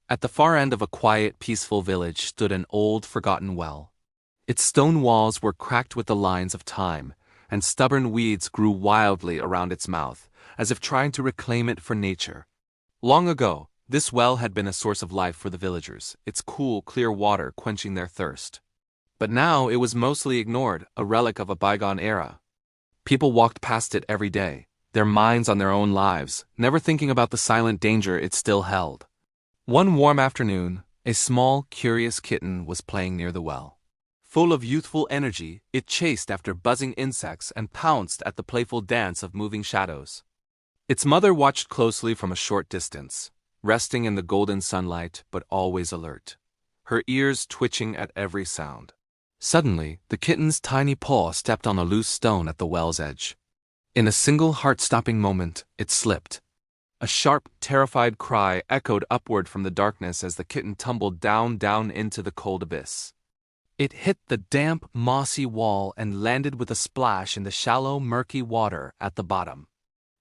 At the far end of a quiet, peaceful village stood an old, forgotten well. Its stone walls were cracked with the lines of time, and stubborn weeds grew wildly around its mouth, as if trying to reclaim it for nature. Long ago, this well had been a source of life for the villagers, its cool, clear water quenching their thirst. But now it was mostly ignored, a relic of a bygone era. People walked past it every day, their minds on their own lives, never thinking about the silent danger it still held. One warm afternoon, a small, curious kitten was playing near the well. Full of youthful energy, it chased after buzzing insects and pounced at the playful dance of moving shadows. Its mother watched closely from a short distance, resting in the golden sunlight but always alert, her ears twitching at every sound. Suddenly, the kitten's tiny paw stepped on a loose stone at the well's edge. In a single heart-stopping moment, it slipped. A sharp, terrified cry echoed upward from the darkness as the kitten tumbled down into the cold abyss. It hit the damp, mossy wall and landed with a splash in the shallow, murky water at the bottom.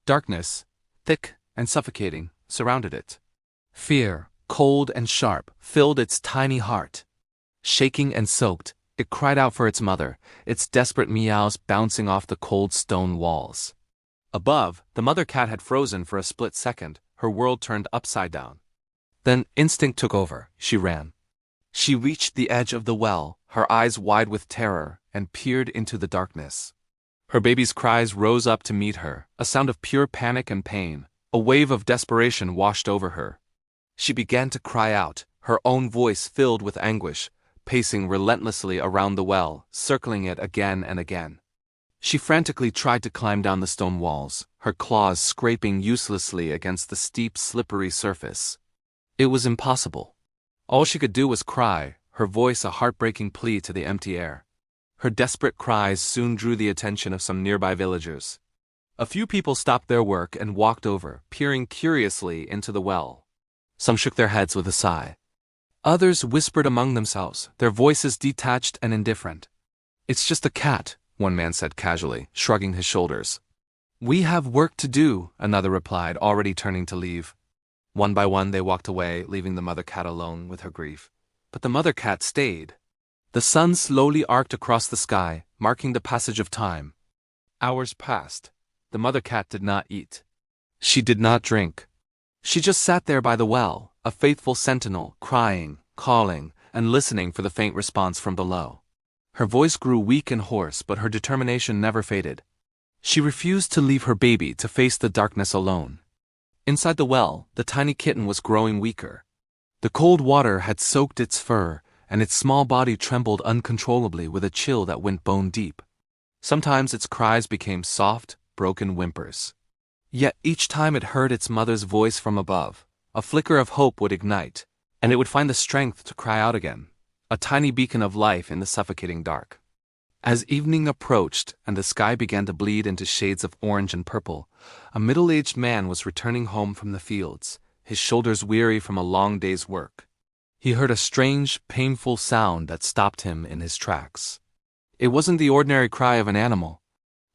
Darkness, thick and suffocating, surrounded it. Fear, cold and sharp, filled its tiny heart. Shaking and soaked, it cried out for its mother, its desperate meows bouncing off the cold stone walls. Above, the mother cat had frozen for a split second, her world turned upside down. Then instinct took over, she ran. She reached the edge of the well, her eyes wide with terror, and peered into the darkness. Her baby's cries rose up to meet her, a sound of pure panic and pain. A wave of desperation washed over her. She began to cry out, her own voice filled with anguish, pacing relentlessly around the well, circling it again and again. She frantically tried to climb down the stone walls, her claws scraping uselessly against the steep, slippery surface. It was impossible. All she could do was cry, her voice a heartbreaking plea to the empty air. Her desperate cries soon drew the attention of some nearby villagers. A few people stopped their work and walked over, peering curiously into the well. Some shook their heads with a sigh. Others whispered among themselves, their voices detached and indifferent. "It's just a cat," one man said casually, shrugging his shoulders. "We have work to do," another replied, already turning to leave. One by one they walked away, leaving the mother cat alone with her grief. But the mother cat stayed. The sun slowly arced across the sky, marking the passage of time. Hours passed. The mother cat did not eat. She did not drink. She just sat there by the well, a faithful sentinel, crying, calling, and listening for the faint response from below. Her voice grew weak and hoarse, but her determination never faded. She refused to leave her baby to face the darkness alone. Inside the well, the tiny kitten was growing weaker. The cold water had soaked its fur, and its small body trembled uncontrollably with a chill that went bone deep. Sometimes its cries became soft, broken whimpers. Yet each time it heard its mother's voice from above, a flicker of hope would ignite, and it would find the strength to cry out again, a tiny beacon of life in the suffocating dark. As evening approached and the sky began to bleed into shades of orange and purple, a middle-aged man was returning home from the fields, his shoulders weary from a long day's work. He heard a strange, painful sound that stopped him in his tracks. It wasn't the ordinary cry of an animal.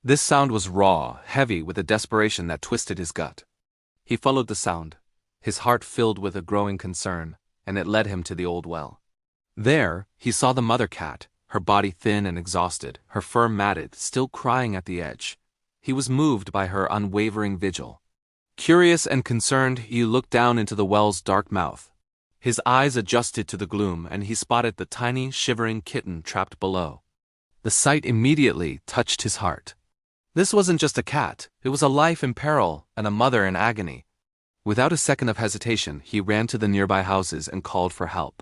This sound was raw, heavy with a desperation that twisted his gut. He followed the sound, his heart filled with a growing concern, and it led him to the old well. There, he saw the mother cat, her body thin and exhausted, her fur matted, still crying at the edge. He was moved by her unwavering vigil. Curious and concerned, he looked down into the well's dark mouth. His eyes adjusted to the gloom, and he spotted the tiny, shivering kitten trapped below. The sight immediately touched his heart. This wasn't just a cat, it was a life in peril and a mother in agony. Without a second of hesitation, he ran to the nearby houses and called for help.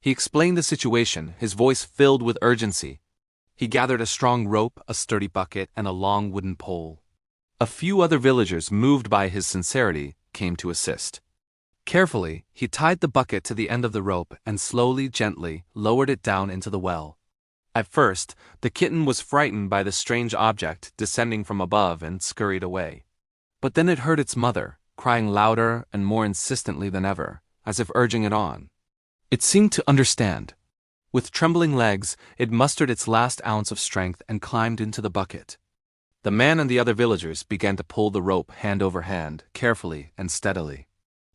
He explained the situation, his voice filled with urgency. He gathered a strong rope, a sturdy bucket, and a long wooden pole. A few other villagers, moved by his sincerity, came to assist. Carefully, he tied the bucket to the end of the rope and slowly, gently, lowered it down into the well. At first, the kitten was frightened by the strange object descending from above and scurried away. But then it heard its mother, crying louder and more insistently than ever, as if urging it on. It seemed to understand. With trembling legs, it mustered its last ounce of strength and climbed into the bucket. The man and the other villagers began to pull the rope hand over hand, carefully and steadily.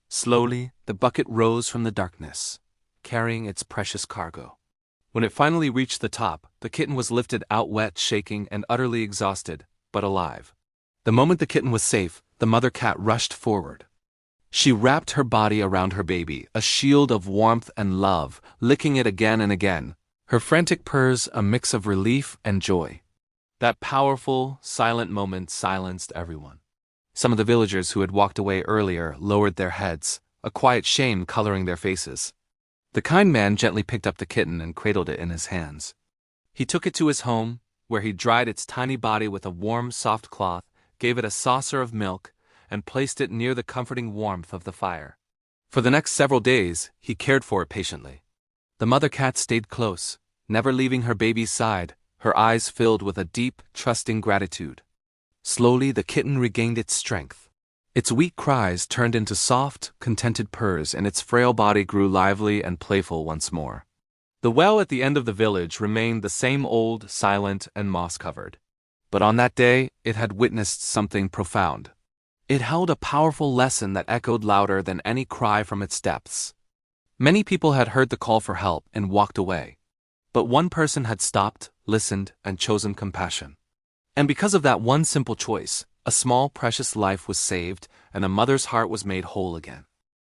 Slowly, the bucket rose from the darkness, carrying its precious cargo. When it finally reached the top, the kitten was lifted out wet, shaking, and utterly exhausted, but alive. The moment the kitten was safe, the mother cat rushed forward. She wrapped her body around her baby, a shield of warmth and love, licking it again and again, her frantic purrs a mix of relief and joy. That powerful, silent moment silenced everyone. Some of the villagers who had walked away earlier lowered their heads, a quiet shame coloring their faces. The kind man gently picked up the kitten and cradled it in his hands. He took it to his home, where he dried its tiny body with a warm, soft cloth, gave it a saucer of milk, and placed it near the comforting warmth of the fire. For the next several days, he cared for it patiently. The mother cat stayed close, never leaving her baby's side, her eyes filled with a deep, trusting gratitude. Slowly, the kitten regained its strength. Its weak cries turned into soft, contented purrs, and its frail body grew lively and playful once more. The well at the end of the village remained the same old, silent, and moss-covered. But on that day, it had witnessed something profound. It held a powerful lesson that echoed louder than any cry from its depths. Many people had heard the call for help and walked away. But one person had stopped, listened, and chosen compassion. And because of that one simple choice, a small, precious life was saved, and a mother's heart was made whole again.